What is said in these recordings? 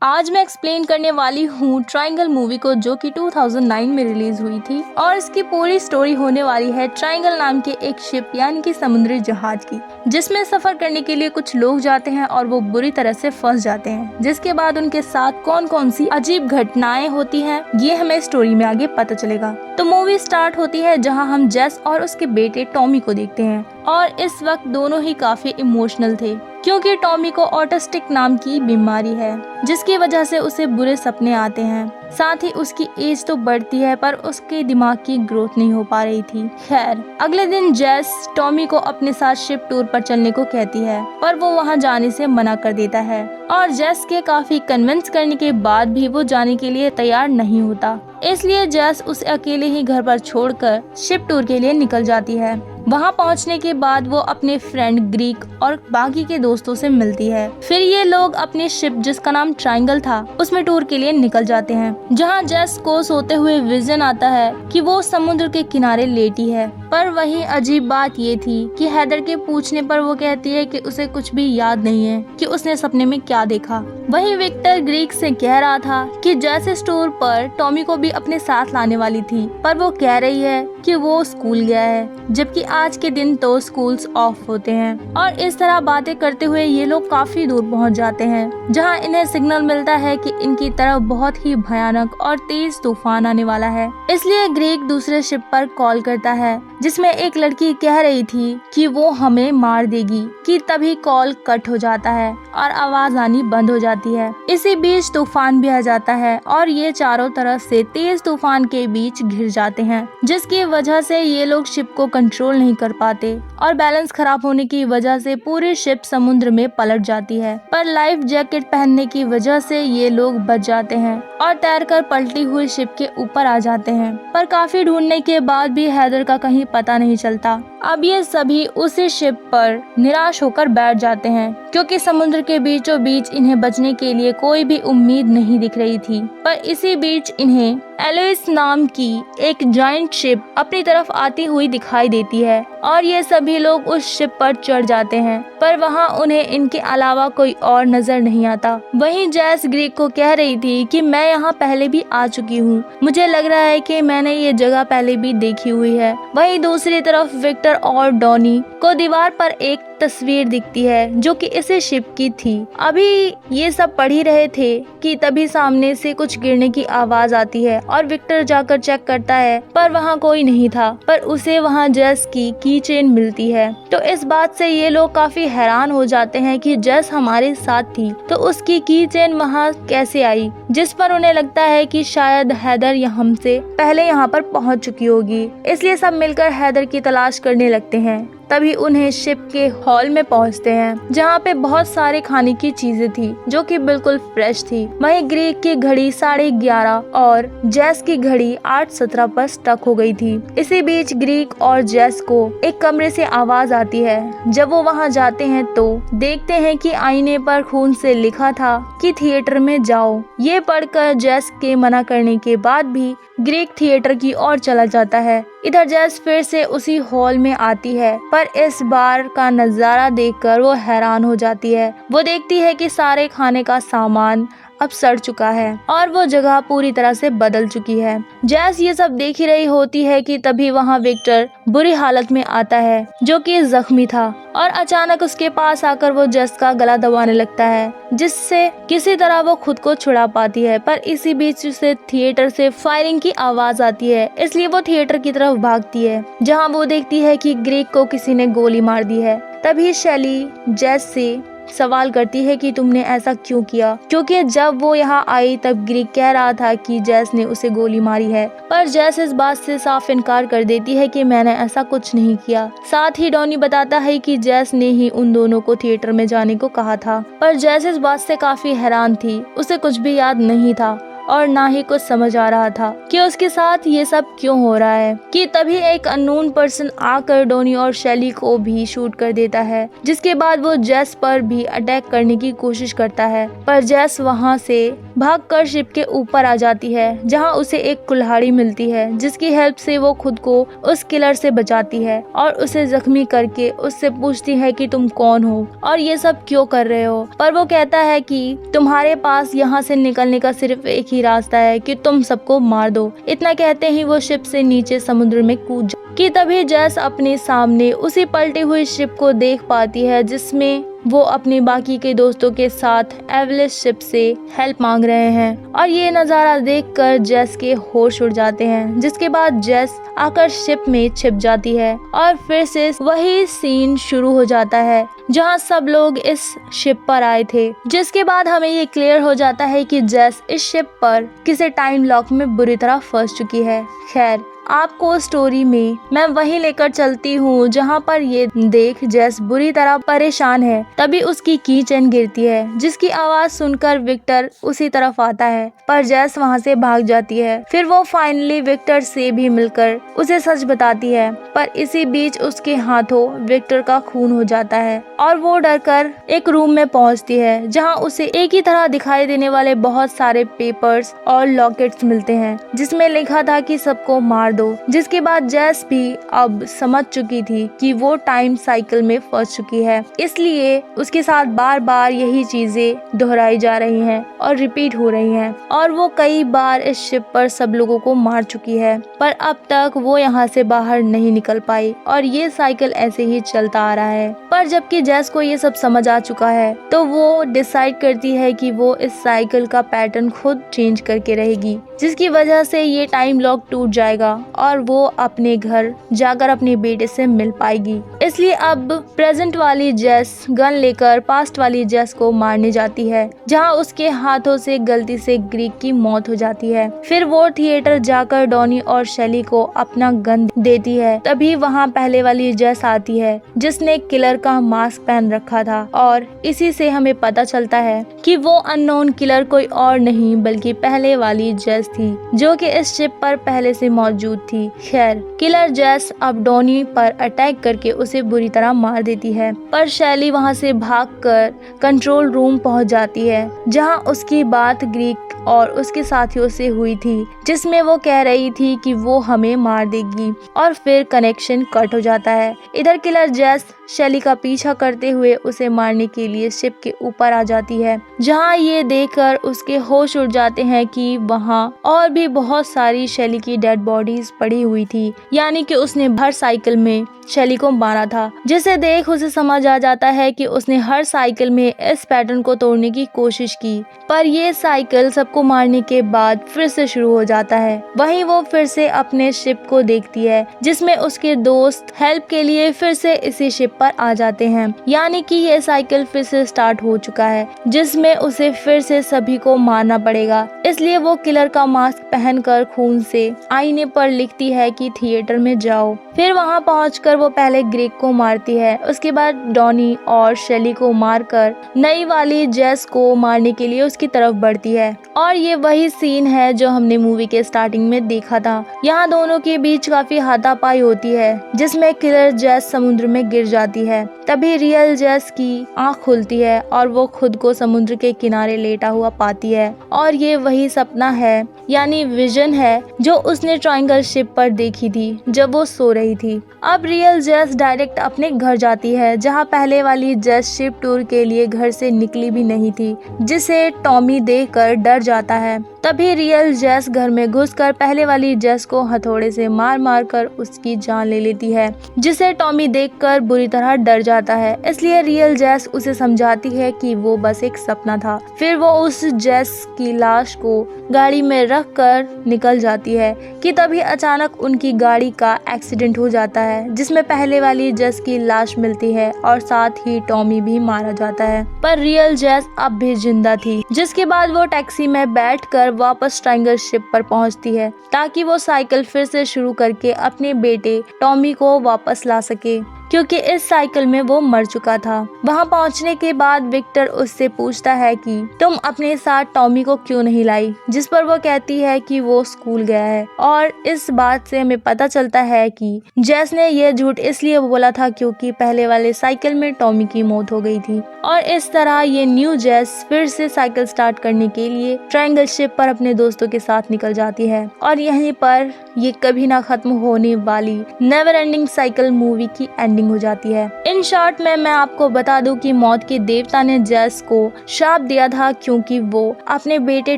आज मैं एक्सप्लेन करने वाली हूँ ट्रायंगल मूवी को, जो कि 2009 में रिलीज हुई थी और इसकी पूरी स्टोरी होने वाली है ट्रायंगल नाम के एक शिप यानी कि समुद्री जहाज की, जिसमें सफर करने के लिए कुछ लोग जाते हैं और वो बुरी तरह से फंस जाते हैं, जिसके बाद उनके साथ कौन कौन सी अजीब घटनाएं होती हैं ये हमें स्टोरी में आगे पता चलेगा। तो मूवी स्टार्ट होती है जहाँ हम जेस और उसके बेटे टॉमी को देखते हैं और इस वक्त दोनों ही काफी इमोशनल थे, क्योंकि टॉमी को ऑटिस्टिक नाम की बीमारी है जिसकी वजह से उसे बुरे सपने आते हैं। साथ ही उसकी एज तो बढ़ती है पर उसके दिमाग की ग्रोथ नहीं हो पा रही थी। खैर, अगले दिन जेस टॉमी को अपने साथ शिप टूर पर चलने को कहती है, पर वो वहां जाने से मना कर देता है और जेस के काफी कन्विंस करने के बाद भी वो जाने के लिए तैयार नहीं होता। इसलिए जेस उसे अकेले ही घर पर छोड़कर शिप टूर के लिए निकल जाती है। वहां पहुंचने के बाद वो अपने फ्रेंड ग्रीक और बाकी के दोस्तों से मिलती है। फिर ये लोग अपनी शिप, जिसका नाम ट्रायंगल था, उसमें टूर के लिए निकल जाते हैं, जहां जेस को सोते हुए विजन आता है कि वो समुद्र के किनारे लेटी है। पर वही अजीब बात ये थी कि हैदर के पूछने पर वो कहती है कि उसे कुछ भी याद नहीं है कि उसने सपने में क्या देखा। वही विक्टर ग्रीक से कह रहा था कि जेस इस टूर पर टॉमी को भी अपने साथ लाने वाली थी, पर वो कह रही है कि वो स्कूल गया है, जबकि आज के दिन तो स्कूल्स ऑफ होते हैं। और इस तरह बातें करते हुए ये लोग काफी दूर पहुंच जाते हैं, जहां इन्हें सिग्नल मिलता है कि इनकी तरफ बहुत ही भयानक और तेज तूफान आने वाला है। इसलिए ग्रीक दूसरे शिप पर कॉल करता है, जिसमें एक लड़की कह रही थी कि वो हमें मार देगी, कि तभी कॉल कट हो जाता है और आवाज आनी बंद हो जाती है। इसी बीच तूफान भी आ जाता है और ये चारों तरफ से तेज तूफान के बीच घिर जाते हैं, जिसकी वजह से ये लोग शिप को कंट्रोल नहीं कर पाते और बैलेंस खराब होने की वजह से पूरी शिप समुद्र में पलट जाती है। पर लाइफ जैकेट पहनने की वजह से ये लोग बच जाते हैं और तैरकर पलटी हुई शिप के ऊपर आ जाते हैं। पर काफी ढूंढने के बाद भी हैदर का कहीं पता नहीं चलता। अब ये सभी उसी शिप पर निराश होकर बैठ जाते हैं, क्योंकि समुद्र के बीचों बीच इन्हें बचने के लिए कोई भी उम्मीद नहीं दिख रही थी। पर इसी बीच इन्हें एलोइस नाम की एक जायंट शिप अपनी तरफ आती हुई दिखाई देती है और ये सभी लोग उस शिप पर चढ़ जाते हैं, पर वहाँ उन्हें इनके अलावा कोई और नजर नहीं आता। वहीं जेस ग्रीक को कह रही थी कि मैं यहाँ पहले भी आ चुकी हूँ, मुझे लग रहा है कि मैंने ये जगह पहले भी देखी हुई है। वहीं दूसरी तरफ विक्टर और डॉनी को दीवार पर एक तस्वीर दिखती है जो कि इसी शिप की थी। अभी ये सब पढ़ ही रहे थे कि तभी सामने से कुछ गिरने की आवाज आती है और विक्टर जाकर चेक करता है, पर वहाँ कोई नहीं था, पर उसे वहाँ जेस की चेन मिलती है। तो इस बात से ये लोग काफी हैरान हो जाते हैं कि जेस हमारे साथ थी तो उसकी की चेन वहाँ कैसे आई, जिस पर उन्हें लगता है कि शायद हैदर हमसे पहले यहाँ पर पहुँच चुकी होगी। इसलिए सब मिलकर हैदर की तलाश करने लगते हैं। तभी उन्हें शिप के हॉल में पहुंचते हैं, जहां पे बहुत सारे खाने की चीजें थी जो कि बिल्कुल फ्रेश थी। वहीं ग्रीक की घड़ी 11:30 और जेस की घड़ी 8:17 पर स्टक हो गई थी। इसी बीच ग्रीक और जेस को एक कमरे से आवाज आती है। जब वो वहां जाते हैं तो देखते हैं कि आईने पर खून से लिखा था कि थिएटर में जाओ। ये पढ़कर जेस के मना करने के बाद भी ग्रीक थिएटर की ओर चला जाता है। इधर जेस फिर से उसी हॉल में आती है, पर इस बार का नजारा देखकर वो हैरान हो जाती है। वो देखती है कि सारे खाने का सामान अब सड़ चुका है और वो जगह पूरी तरह से बदल चुकी है। जेस ये सब देख ही रही होती है कि तभी वहाँ विक्टर बुरी हालत में आता है, जो कि जख्मी था, और अचानक उसके पास आकर वो जेस का गला दबाने लगता है, जिससे किसी तरह वो खुद को छुड़ा पाती है। पर इसी बीच उसे थिएटर से फायरिंग की आवाज आती है, इसलिए वो थिएटर की तरफ भागती है, जहाँ वो देखती है कि ग्रीक को किसी ने गोली मार दी है। तभी शैली जेस से सवाल करती है कि तुमने ऐसा क्यों किया, क्योंकि जब वो यहाँ आई तब ग्रीक कह रहा था कि जेस ने उसे गोली मारी है, पर जेस इस बात से साफ इनकार कर देती है कि मैंने ऐसा कुछ नहीं किया। साथ ही डॉनी बताता है कि जेस ने ही उन दोनों को थिएटर में जाने को कहा था, पर जेस इस बात से काफी हैरान थी। उसे कुछ भी याद नहीं था और ना ही कुछ समझ आ रहा था कि उसके साथ ये सब क्यों हो रहा है, कि तभी एक अननोन पर्सन आकर डोनी और शैली को भी शूट कर देता है, जिसके बाद वो जेस पर भी अटैक करने की कोशिश करता है, पर जेस वहां से भागकर शिप के ऊपर आ जाती है, जहां उसे एक कुल्हाड़ी मिलती है जिसकी हेल्प से वो खुद को उस किलर से बचाती है और उसे जख्मी करके उससे पूछती है कि तुम कौन हो और ये सब क्यों कर रहे हो। पर वो कहता है कि तुम्हारे पास यहाँ से निकलने का सिर्फ एक ही रास्ता है कि तुम सबको मार दो। इतना कहते ही वो शिप से नीचे समुद्र में कूद कि तभी जैस अपने सामने उसी पलटी हुई शिप को देख पाती है जिसमें वो अपने बाकी के दोस्तों के साथ एवरेस्ट शिप से हेल्प मांग रहे हैं। और ये नज़ारा देखकर जेस के होश उड़ जाते हैं, जिसके बाद जेस आकर शिप में छिप जाती है और फिर से वही सीन शुरू हो जाता है जहां सब लोग इस शिप पर आए थे। जिसके बाद हमें ये क्लियर हो जाता है कि जेस इस शिप पर किसी टाइम लॉक में बुरी तरह फंस चुकी है। खैर, आपको स्टोरी में मैं वहीं लेकर चलती हूँ जहाँ पर ये देख जेस बुरी तरह परेशान है। तभी उसकी की चेन गिरती है, जिसकी आवाज सुनकर विक्टर उसी तरफ आता है, पर जेस वहाँ से भाग जाती है। फिर वो फाइनली विक्टर से भी मिलकर उसे सच बताती है, पर इसी बीच उसके हाथों विक्टर का खून हो जाता है और वो डरकर एक रूम में पहुँचती है जहाँ उसे एक ही तरह दिखाई देने वाले बहुत सारे पेपर्स और लॉकेट्स मिलते हैं जिसमें लिखा था कि सबको मार दो। जिसके बाद जेस भी अब समझ चुकी थी कि वो टाइम साइकिल में फंस चुकी है, इसलिए उसके साथ बार बार यही चीजें दोहराई जा रही हैं और रिपीट हो रही हैं और वो कई बार इस शिप पर सब लोगों को मार चुकी है, पर अब तक वो यहाँ से बाहर नहीं निकल पाई और ये साइकिल ऐसे ही चलता आ रहा है। पर जबकि जेस को ये सब समझ आ चुका है तो वो डिसाइड करती है कि वो इस साइकिल का पैटर्न खुद चेंज करके रहेगी, जिसकी वजह से ये टाइम लॉक टूट जाएगा और वो अपने घर जाकर अपने बेटे से मिल पाएगी। इसलिए अब प्रेजेंट वाली जेस गन लेकर पास्ट वाली जेस को मारने जाती है, जहां उसके हाथों से गलती से ग्रीक की मौत हो जाती है। फिर वो थिएटर जाकर डॉनी और शेली को अपना गन देती है। तभी वहां पहले वाली जेस आती है जिसने किलर का मास्क पहन रखा था और इसी से हमें पता चलता है कि वो अननोन किलर कोई और नहीं बल्कि पहले वाली जेस थी जो कि इस शिप पर पहले से मौजूद थी। खैर, किलर जेस अब डॉनी पर अटैक करके उसे बुरी तरह मार देती है, पर शैली वहां से भागकर कंट्रोल रूम पहुंच जाती है जहां उसकी बात ग्रीक और उसके साथियों से हुई थी, जिसमें वो कह रही थी कि वो हमें मार देगी और फिर कनेक्शन कट हो जाता है। इधर किलर जेस शैली का पीछा करते हुए उसे मारने के लिए शिप के ऊपर आ जाती है, जहां ये देखकर उसके होश उड़ जाते हैं कि वहां और भी बहुत सारी शैली की डेड बॉडीज पड़ी हुई थी, यानी कि उसने भर साइकिल में शैली को मारा था। जिसे देख उसे समझ आ जाता है कि उसने हर साइकिल में इस पैटर्न को तोड़ने की कोशिश की, पर ये साइकिल सबको मारने के बाद फिर से शुरू हो जाता है। वहीं वो फिर से अपने शिप को देखती है जिसमें उसके दोस्त हेल्प के लिए फिर से इसी शिप पर आ जाते हैं, यानी कि ये साइकिल फिर से स्टार्ट हो चुका है जिसमें उसे फिर से सभी को मारना पड़ेगा। इसलिए वो किलर का मास्क पहनकर खून से आईने पर लिखती है कि थिएटर में जाओ। फिर वहां पहुंचकर वो पहले ग्रीक को मारती है, उसके बाद डॉनी और शेली को मारकर नई वाली जेस को मारने के लिए उसकी तरफ बढ़ती है। और ये वही सीन है जो हमने मूवी के स्टार्टिंग में देखा था। यहाँ दोनों के बीच काफी हाथापाई होती है जिसमें किलर जेस समुद्र में गिर जाती है। तभी रियल जेस की आंख खुलती है और वो खुद को समुद्र के किनारे लेटा हुआ पाती है और ये वही सपना है, यानी विजन है, जो उसने ट्रायंगल शिप पर देखी थी जब वो सो रही थी। अब रियल जेस डायरेक्ट अपने घर जाती है, जहां पहले वाली जेस शिप टूर के लिए घर से निकली भी नहीं थी, जिसे टॉमी देखकर डर जाता है। तभी रियल जेस घर में घुसकर पहले वाली जेस को हथौड़े से मार मार कर उसकी जान ले लेती है, जिसे टॉमी देखकर बुरी तरह डर जाता है। इसलिए रियल जेस उसे समझाती है कि वो बस एक सपना था। फिर वो उस जेस की लाश को गाड़ी में रख कर निकल जाती है कि तभी अचानक उनकी गाड़ी का एक्सीडेंट हो जाता है, जिसमें पहले वाली जेस की लाश मिलती है और साथ ही टॉमी भी मारा जाता है। पर रियल जेस अब भी जिंदा थी, जिसके बाद वो टैक्सी में बैठकर वापस ट्रायंगल शिप पर पहुंचती है ताकि वो साइकिल फिर से शुरू करके अपने बेटे टॉमी को वापस ला सके, क्योंकि इस साइकिल में वो मर चुका था। वहां पहुंचने के बाद विक्टर उससे पूछता है कि तुम अपने साथ टॉमी को क्यों नहीं लाई, जिस पर वो कहती है कि वो स्कूल गया है। और इस बात से हमें पता चलता है कि जेस ने यह झूठ इसलिए बोला था क्योंकि पहले वाले साइकिल में टॉमी की मौत हो गई थी। और इस तरह ये न्यू जेस फिर से साइकिल स्टार्ट करने के लिए ट्रायंगल शिप पर अपने दोस्तों के साथ निकल जाती है। और यहीं पर ये कभी ना खत्म होने वाली नेवर एंडिंग साइकिल मूवी की एंडिंग हो जाती है। इन शॉर्ट में मैं आपको बता दूं कि मौत के देवता ने जेस को श्राप दिया था क्योंकि वो अपने बेटे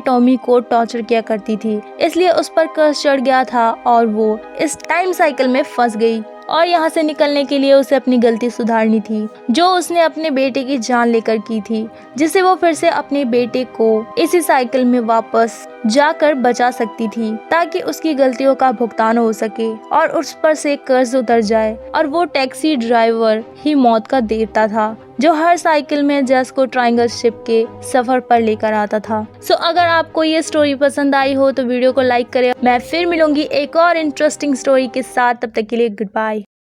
टॉमी को टॉर्चर किया करती थी, इसलिए उस पर कर्स चढ़ गया था और वो इस टाइम साइकिल में फंस गई। और यहाँ से निकलने के लिए उसे अपनी गलती सुधारनी थी जो उसने अपने बेटे की जान लेकर की थी, जिससे वो फिर से अपने बेटे को इसी साइकिल में वापस जाकर बचा सकती थी ताकि उसकी गलतियों का भुगतान हो सके और उस पर से कर्ज उतर जाए। और वो टैक्सी ड्राइवर ही मौत का देवता था जो हर साइकिल में जेस को ट्रायंगल शिप के सफर पर लेकर आता था। सो अगर आपको ये स्टोरी पसंद आई हो तो वीडियो को लाइक करें। मैं फिर मिलूंगी एक और इंटरेस्टिंग स्टोरी के साथ, तब तक के लिए गुड बाय।